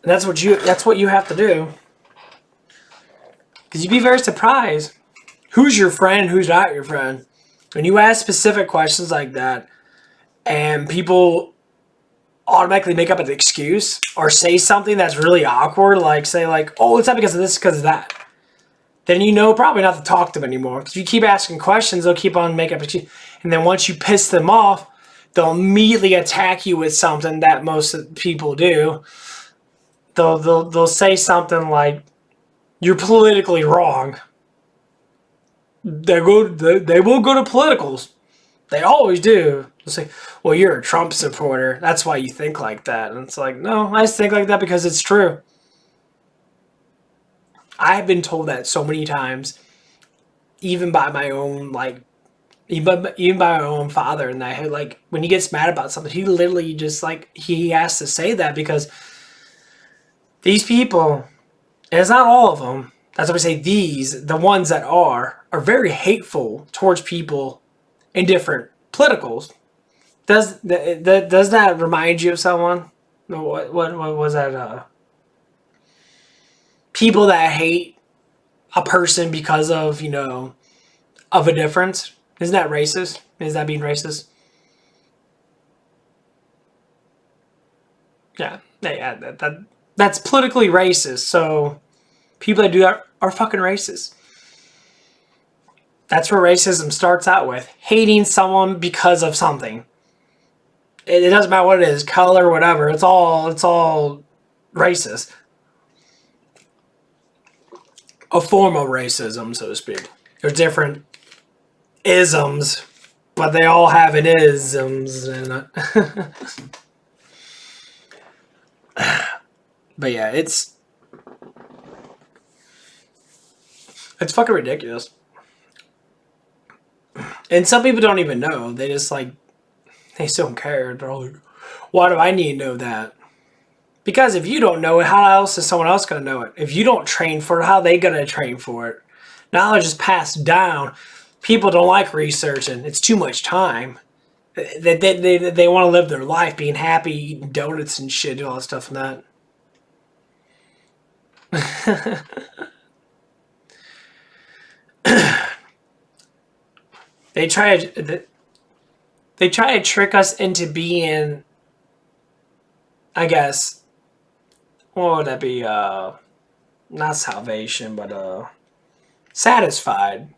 And that's what you have to do. Because you'd be very surprised who's your friend, who's not your friend. When you ask specific questions like that, and people automatically make up an excuse or say something that's really awkward, like say like, oh, it's not because of this, because of that, then probably not to talk to them anymore. Because if you keep asking questions, they'll keep on making up excuses. And then once you piss them off, they'll immediately attack you with something that most people do. They'll say something like, you're politically wrong. They will go to politicals. They always do. They'll say, well, you're a Trump supporter. That's why you think like that. And it's like, no, I just think like that because it's true. I've been told that so many times, even by my own, even by my own father. And that, like, when he gets mad about something, he literally just, he has to say that because these people, and it's not all of them, that's why we say the ones that are very hateful towards people in different politicals. Does that remind you of someone? What was that? People that hate a person because of of a difference. Isn't that racist? Is that being racist? Yeah, that's politically racist. So people that do that are fucking racist. That's where racism starts out with. Hating someone because of something. It doesn't matter what it is, color, whatever. It's all racist. A form of racism, so to speak. There's different isms, but they all have an isms in it. But yeah, it's fucking ridiculous. And some people don't even know. They just they just don't care. They're all like, why do I need to know that? Because if you don't know it, how else is someone else going to know it? If you don't train for it, how are they going to train for it? Knowledge is passed down. People don't like researching. It's too much time. They want to live their life being happy, eating donuts and shit, do all that stuff and that. They try to trick us into being, I guess, what would that be? Not salvation, but satisfied.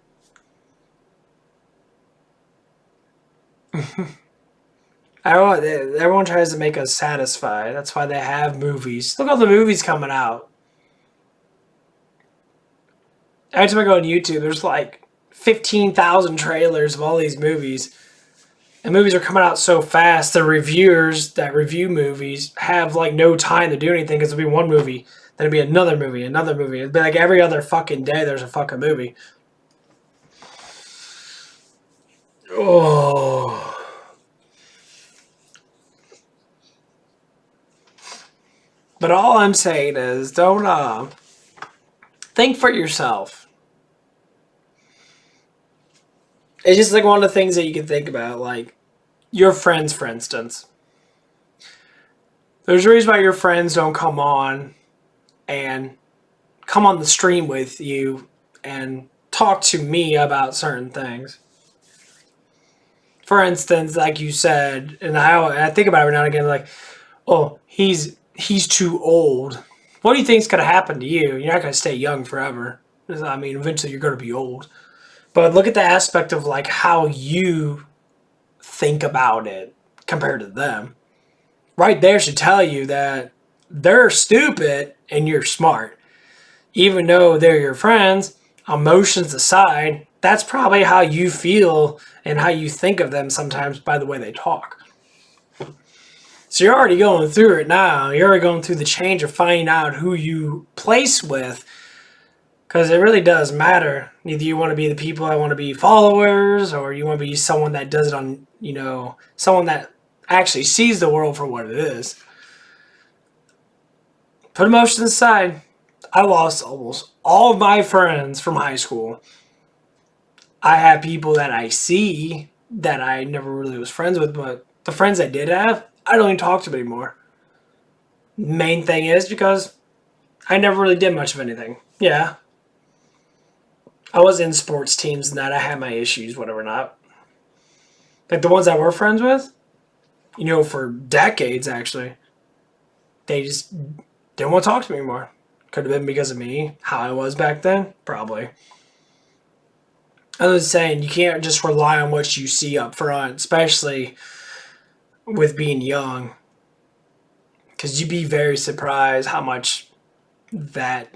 Everyone tries to make us satisfied. That's why they have movies. Look at all the movies coming out. Every time I go on YouTube, there's like 15,000 trailers of all these movies. And movies are coming out so fast, the reviewers that review movies have like no time to do anything because it'll be one movie, then it'll be another movie, another movie. It'll be like every other fucking day there's a fucking movie. Oh. But all I'm saying is don't think for yourself. It's just like one of the things that you can think about, like your friends, for instance. There's a reason why your friends don't come on the stream with you and talk to me about certain things. For instance, like you said, and I think about it every now and again, like, oh, he's too old. What do you think's gonna happen to you? You're not gonna stay young forever. I mean, eventually you're gonna be old. But look at the aspect of like how you think about it compared to them. Right there should tell you that they're stupid and you're smart. Even though they're your friends, emotions aside, that's probably how you feel and how you think of them sometimes by the way they talk. So you're already going through it now. You're already going through the change of finding out who you place with. Because it really does matter. Either you want to be the people that want to be followers, or you want to be someone that does it on, someone that actually sees the world for what it is. Put emotions aside. I lost almost all of my friends from high school. I have people that I see that I never really was friends with, but the friends I did have, I don't even talk to them anymore. Main thing is because I never really did much of anything. Yeah. I was in sports teams and that I had my issues, whatever not. Like the ones I were friends with, for decades actually, they just didn't want to talk to me anymore. Could have been because of me, how I was back then, probably. I was saying you can't just rely on what you see up front, especially with being young. Because you'd be very surprised how much that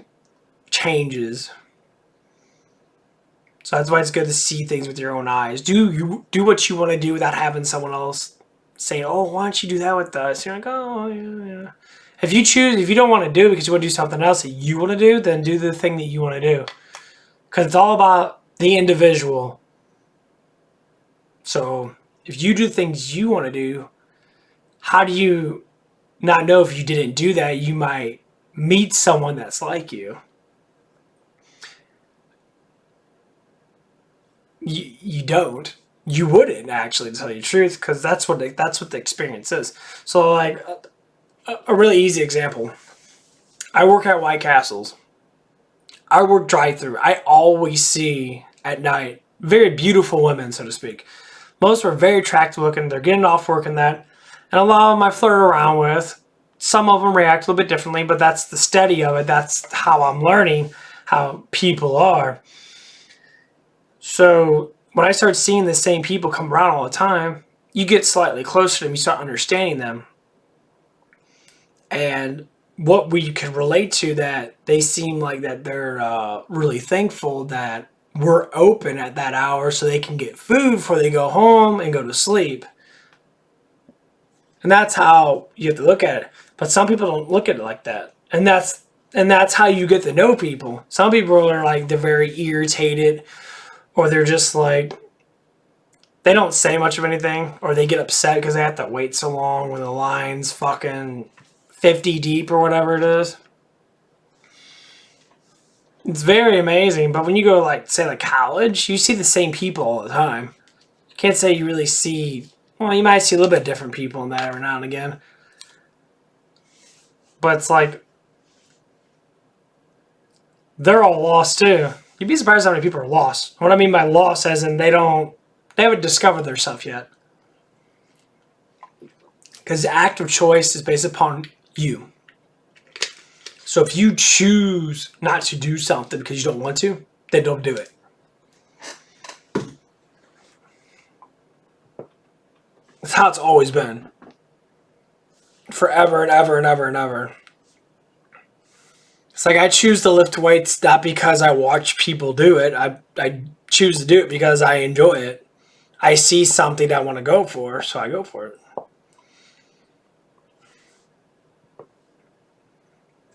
changes. So that's why it's good to see things with your own eyes. Do what you want to do without having someone else saying, "Oh, why don't you do that with us?" You're like, "Oh, yeah." If you don't want to do it because you want to do something else that you want to do, then do the thing that you want to do. Because it's all about the individual. So if you do things you want to do, how do you not know if you didn't do that, you might meet someone that's like you? You don't. You wouldn't actually, to tell you the truth, because that's what the experience is. So, like a really easy example. I work at White Castles. I work drive-through. I always see at night very beautiful women, so to speak. Most are very attractive looking. They're getting off work and that, and a lot of them I flirt around with. Some of them react a little bit differently, but that's the study of it. That's how I'm learning how people are. So when I start seeing the same people come around all the time, you get slightly closer to them. You start understanding them. And what we can relate to, that they seem like that they're really thankful that we're open at that hour so they can get food before they go home and go to sleep. And that's how you have to look at it. But some people don't look at it like that. And that's how you get to know people. Some people are like, they're very irritated, or they're just like, they don't say much of anything, or they get upset because they have to wait so long when the line's fucking 50 deep or whatever it is. It's very amazing. But when you go like say like college, you see the same people all the time. You can't say you really see. Well, you might see a little bit different people in that every now and again. But it's like they're all lost too. You'd be surprised how many people are lost. What I mean by lost as in they haven't discovered their stuff yet. Because the act of choice is based upon you. So if you choose not to do something because you don't want to, then don't do it. That's how it's always been. Forever and ever and ever and ever. It's like I choose to lift weights not because I watch people do it. I choose to do it because I enjoy it. I see something that I want to go for, so I go for it.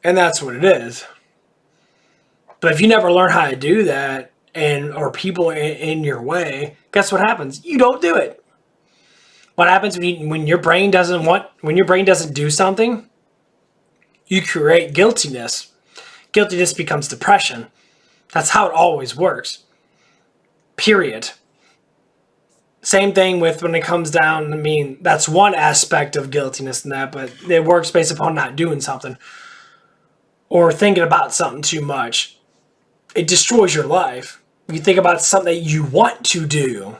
And that's what it is. But if you never learn how to do that, or people in your way, guess what happens? You don't do it. What happens when your brain doesn't do something? You create guiltiness. Guiltiness becomes depression. That's how it always works. Period. Same thing with when it comes down, I mean, that's one aspect of guiltiness in that, but it works based upon not doing something or thinking about something too much. It destroys your life. You think about something that you want to do.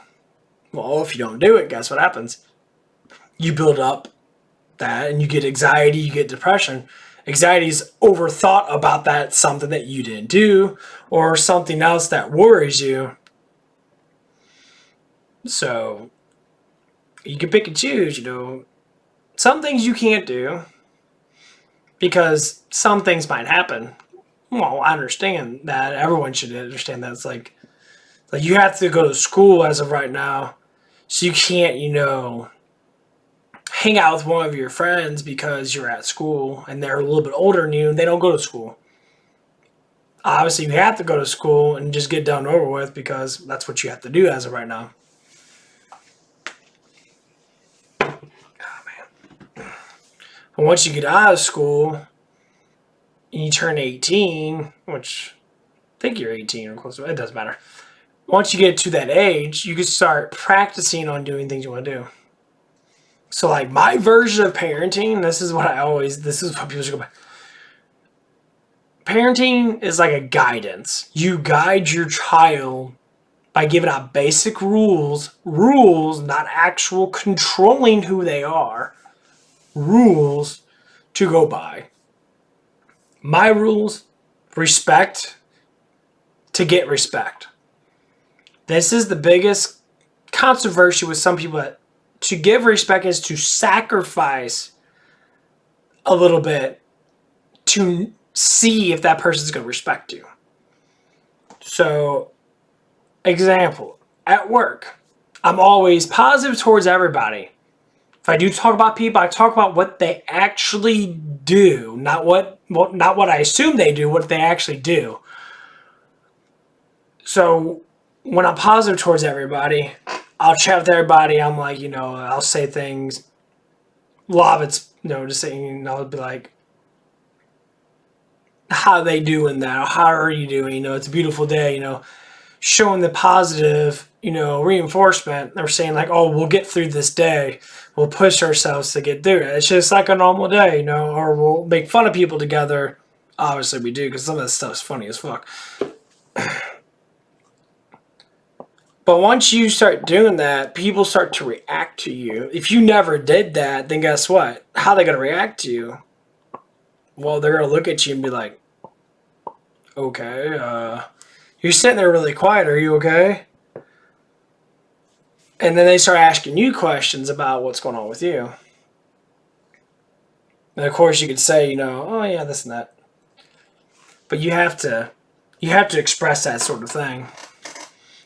Well, if you don't do it, guess what happens? You build up that and you get anxiety, you get depression. Anxiety is overthought about that something that you didn't do or something else that worries you. So you can pick and choose, Some things you can't do because some things might happen. Well, I understand that. Everyone should understand that. It's like you have to go to school as of right now. So you can't, hang out with one of your friends because you're at school and they're a little bit older than you and they don't go to school. Obviously, you have to go to school and just get done over with because that's what you have to do as of right now. Oh, man. But once you get out of school and you turn 18, which I think you're 18 or close to it, doesn't matter. Once you get to that age, you can start practicing on doing things you want to do. So, like, my version of parenting, this is what people should go by. Parenting is like a guidance. You guide your child by giving out basic rules, not actual controlling who they are, rules to go by. My rules, respect to get respect. This is the biggest controversy with some people that to give respect is to sacrifice a little bit to see if that person's going to respect you. So, example, at work, I'm always positive towards everybody. If I do talk about people, I talk about what they actually do, not what I assume they do, what they actually do. So, when I'm positive towards everybody, I'll chat with everybody. I'm like, I'll say things. A lot of it's, just saying, I'll be like, how they doing that? Or how are you doing? It's a beautiful day, showing the positive, reinforcement. They're saying like, oh, we'll get through this day. We'll push ourselves to get through it. It's just like a normal day, or we'll make fun of people together. Obviously we do, because some of this stuff's funny as fuck. But once you start doing that, people start to react to you. If you never did that, then guess what? How are they going to react to you? Well, they're going to look at you and be like, okay, you're sitting there really quiet. Are you okay? And then they start asking you questions about what's going on with you. And of course you could say, oh yeah, this and that. But you have to express that sort of thing.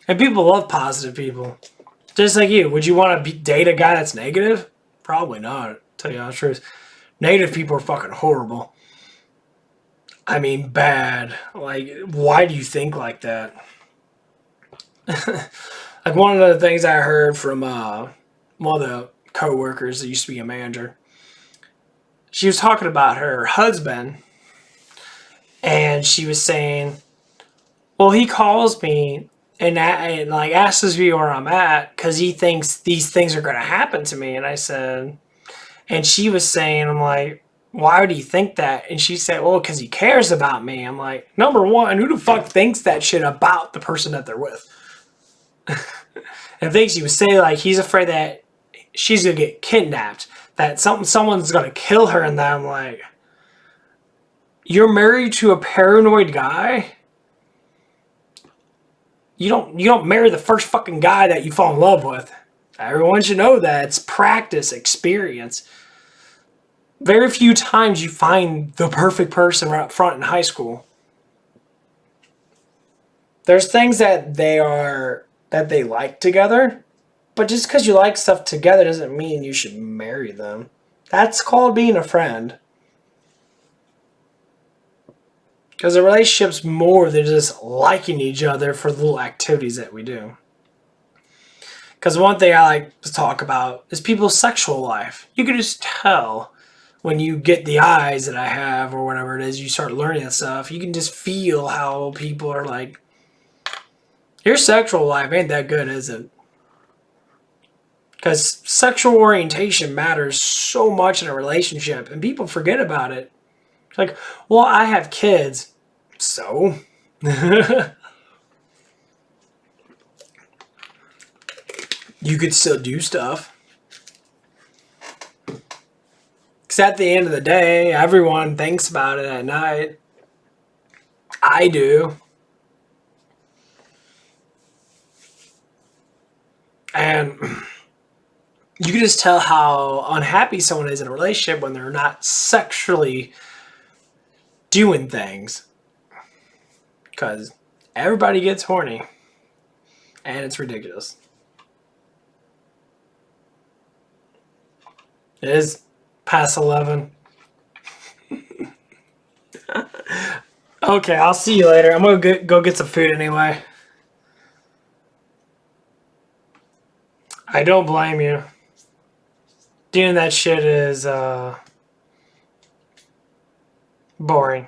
And people love positive people. Just like you. Would you want to date a guy that's negative? Probably not. Tell you the truth. Negative people are fucking horrible. I mean, bad. Like, why do you think like that? Like, one of the things I heard from one of the co-workers that used to be a manager, she was talking about her husband, and she was saying, well, he calls me and like asks me where I'm at because he thinks these things are going to happen to me. And I said, and she was saying, I'm like, why would he think that? And she said, well, because he cares about me. I'm like, number one, who the fuck thinks that shit about the person that they're with? And things he would say, like, he's afraid that she's going to get kidnapped, that someone's going to kill her. And that I'm like, you're married to a paranoid guy? You don't marry the first fucking guy that you fall in love with. Everyone should know that. It's practice, experience. Very few times you find the perfect person right up front in high school. There's things that they like together, but just because you like stuff together doesn't mean you should marry them. That's called being a friend. Because a relationship's more than just liking each other for the little activities that we do. Because one thing I like to talk about is people's sexual life. You can just tell when you get the eyes that I have or whatever it is, you start learning that stuff. You can just feel how people are like, your sexual life ain't that good, is it? Because sexual orientation matters so much in a relationship, and people forget about it. Like, well, I have kids. So? You could still do stuff. Because at the end of the day, everyone thinks about it at night. I do. And you can just tell how unhappy someone is in a relationship when they're not sexually doing things. Because everybody gets horny. And it's ridiculous. It is past 11. Okay, I'll see you later. I'm going to go get some food anyway. I don't blame you. Doing that shit is boring.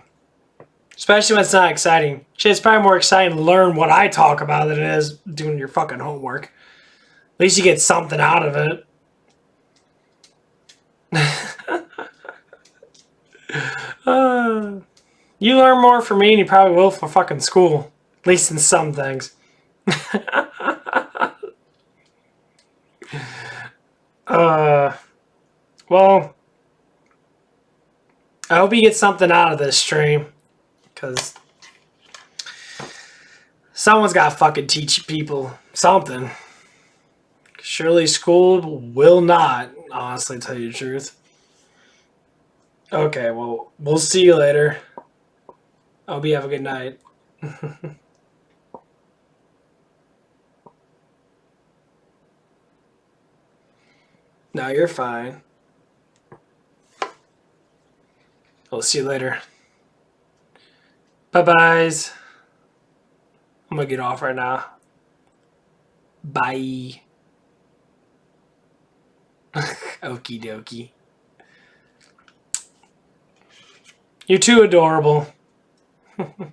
Especially when it's not exciting. Shit's probably more exciting to learn what I talk about than it is doing your fucking homework. At least you get something out of it. You learn more from me than you probably will for fucking school. At least in some things. Well, I hope you get something out of this stream. Because someone's got to fucking teach people something. Surely school will not, honestly, tell you the truth. Okay, well, we'll see you later. Hope you have a good night. No, you're fine. I'll see you later. Bye-byes. I'm gonna get off right now. Bye. Okie dokie. You're too adorable.